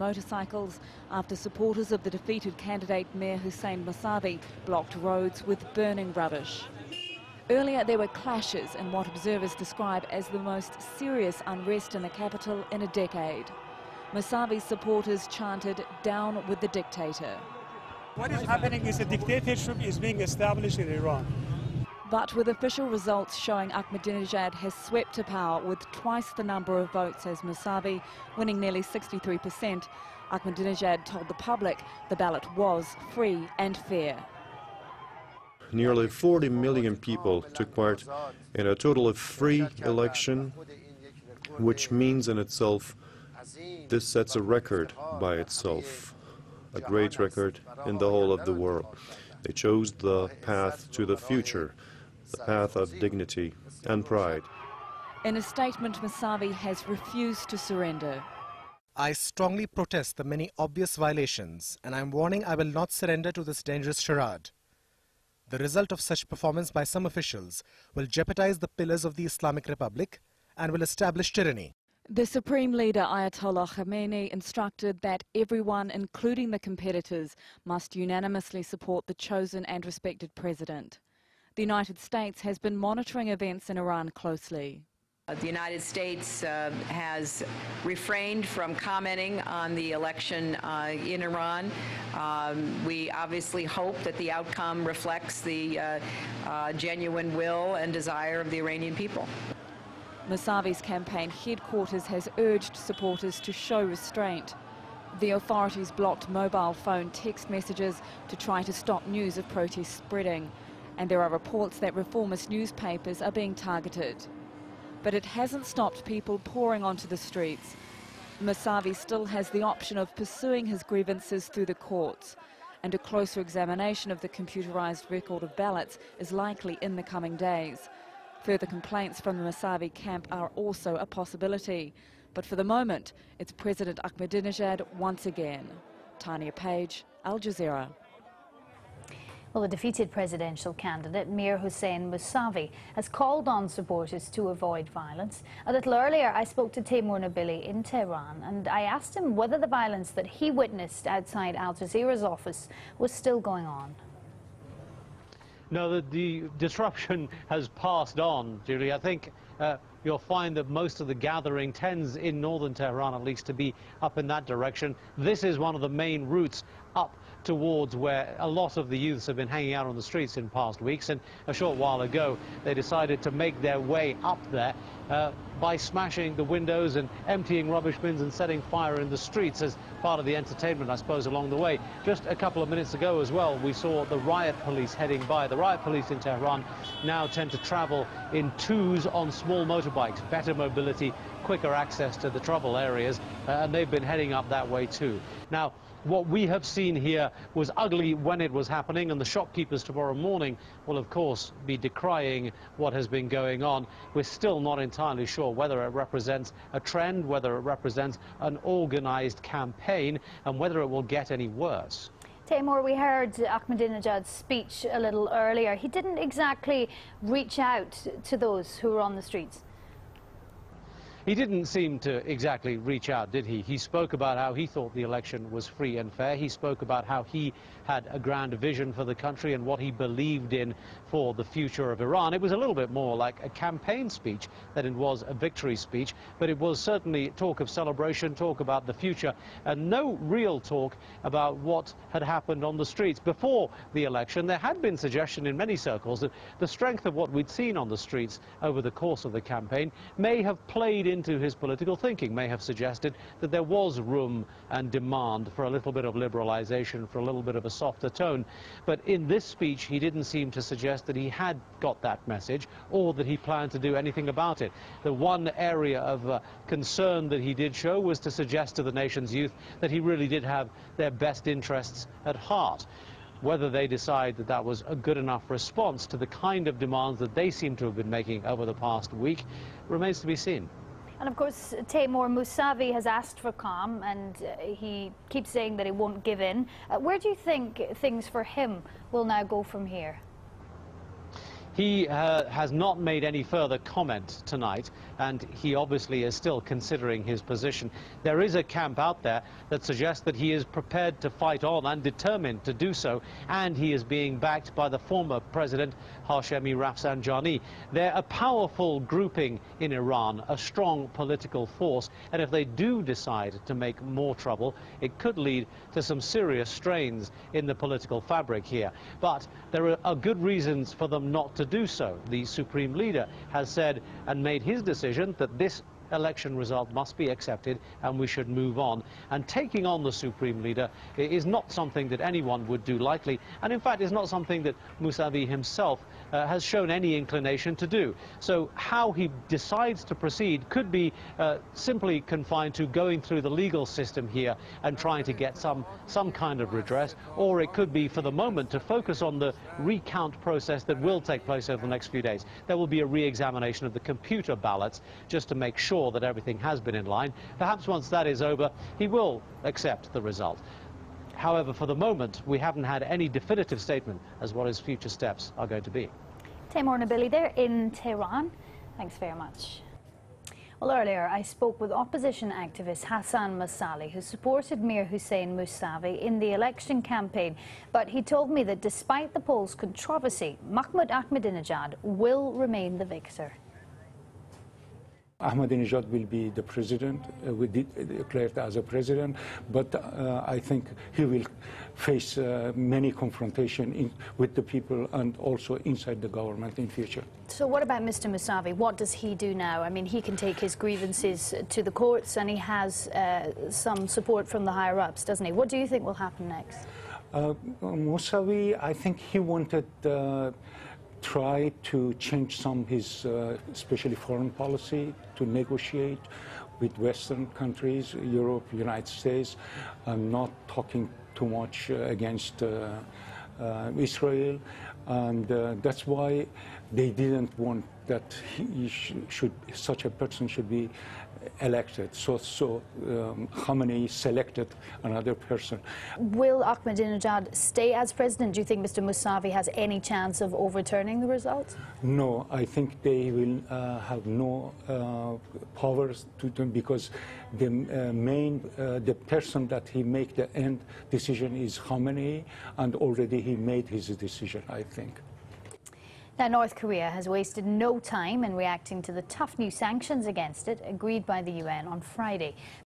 motorcycles after supporters of the defeated candidate Mayor Hussein Musavi blocked roads with burning rubbish. Earlier there were clashes in what observers describe as the most serious unrest in the capital in a decade. Musavi's supporters chanted, "Down with the dictator." What is happening is a dictatorship is being established in Iran. But with official results showing Ahmadinejad has swept to power with twice the number of votes as Musavi, winning nearly 63%, Ahmadinejad told the public the ballot was free and fair. Nearly 40 million people took part in a total of free election, which means in itself this sets a record by itself, a great record in the whole of the world. They chose the path to the future, the path of dignity and pride. In a statement, Musavi has refused to surrender. I strongly protest the many obvious violations, and I'm warning I will not surrender to this dangerous charade. The result of such performance by some officials will jeopardize the pillars of the Islamic Republic and will establish tyranny. The Supreme Leader Ayatollah Khamenei instructed that everyone, including the competitors, must unanimously support the chosen and respected president. The United States has been monitoring events in Iran closely. The United States has refrained from commenting on the election in Iran. We obviously hope that the outcome reflects the genuine will and desire of the Iranian people. Musavi's campaign headquarters has urged supporters to show restraint. The authorities blocked mobile phone text messages to try to stop news of protests spreading. And there are reports that reformist newspapers are being targeted. But it hasn't stopped people pouring onto the streets. Musavi still has the option of pursuing his grievances through the courts, and a closer examination of the computerized record of ballots is likely in the coming days. Further complaints from the Musavi camp are also a possibility, but for the moment, it's President Ahmadinejad once again. Tanya Page, Al Jazeera. Well, the defeated presidential candidate, Mir Hussein Musavi, has called on supporters to avoid violence. A little earlier, I spoke to Taimur Nabili in Tehran, and I asked him whether the violence that he witnessed outside Al Jazeera's office was still going on. No, the disruption has passed on, Julie. I think you'll find that most of the gathering tends, in northern Tehran at least, to be up in that direction. This is one of the main routes up towards where a lot of the youths have been hanging out on the streets in past weeks, and a short while ago they decided to make their way up there by smashing the windows and emptying rubbish bins and setting fire in the streets as part of the entertainment, I suppose, along the way. Just a couple of minutes ago as well, we saw the riot police heading by. The riot police in Tehran now tend to travel in twos on small motorbikes, better mobility, quicker access to the trouble areas, and they've been heading up that way too. Now, what we have seen here was ugly when it was happening, and the shopkeepers tomorrow morning will, of course, be decrying what has been going on. We're still not entirely sure whether it represents a trend, whether it represents an organized campaign, and whether it will get any worse. Taimur, we heard Ahmadinejad's speech a little earlier. He didn't exactly reach out to those who were on the streets. He didn't seem to exactly reach out, did he? He spoke about how he thought the election was free and fair. He spoke about how he had a grand vision for the country and what he believed in for the future of Iran. It was a little bit more like a campaign speech than it was a victory speech, but it was certainly talk of celebration, talk about the future, and no real talk about what had happened on the streets. Before the election, there had been suggestion in many circles that the strength of what we'd seen on the streets over the course of the campaign may have played into his political thinking, may have suggested that there was room and demand for a little bit of liberalization, for a little bit of a softer tone. But in this speech, he didn't seem to suggest that he had got that message or that he planned to do anything about it. The one area of concern that he did show was to suggest to the nation's youth that he really did have their best interests at heart. Whether they decide that that was a good enough response to the kind of demands that they seem to have been making over the past week remains to be seen. And of course, Taimur, Musavi has asked for calm, and he keeps saying that he won't give in. Where do you think things for him will now go from here? He has not made any further comment tonight, and he obviously is still considering his position. There is a camp out there that suggests that he is prepared to fight on and determined to do so, and he is being backed by the former president, Hashemi Rafsanjani. They're a powerful grouping in Iran, a strong political force, and if they do decide to make more trouble, it could lead to some serious strains in the political fabric here. But there are good reasons for them not to do so. The Supreme Leader has said and made his decision that this election result must be accepted and we should move on. And taking on the Supreme Leader is not something that anyone would do lightly, and in fact is not something that Mousavi himself has shown any inclination to do. So how he decides to proceed could be simply confined to going through the legal system here and trying to get some kind of redress, or it could be for the moment to focus on the recount process that will take place over the next few days. There will be a re-examination of the computer ballots just to make sure that everything has been in line. Perhaps once that is over, he will accept the result. However, for the moment, we haven't had any definitive statement as what his future steps are going to be. Taimur Nabili there in Tehran. Thanks very much. Well, earlier I spoke with opposition activist Hassan Masali, who supported Mir Hussein Mousavi in the election campaign. But he told me that despite the polls' controversy, Mahmoud Ahmadinejad will remain the victor. Ahmadinejad will be the president, declared as a president, but I think he will face many confrontation with the people and also inside the government in future. So what about Mr. Mousavi? What does he do now? I mean, he can take his grievances to the courts and he has some support from the higher-ups, doesn't he? What do you think will happen next? Mousavi, I think he wanted try to change some of his, especially foreign policy, to negotiate with Western countries, Europe, United States, and not talking too much against Israel. And that's why they didn't want that such a person should be elected. So Khamenei selected another person. Will Ahmadinejad stay as president? Do you think Mr. Mousavi has any chance of overturning the results? No, I think they will have no powers to do, because the person that he make the end decision is Khamenei, and already he made his decision, I think. Now, North Korea has wasted no time in reacting to the tough new sanctions against it agreed by the UN on Friday.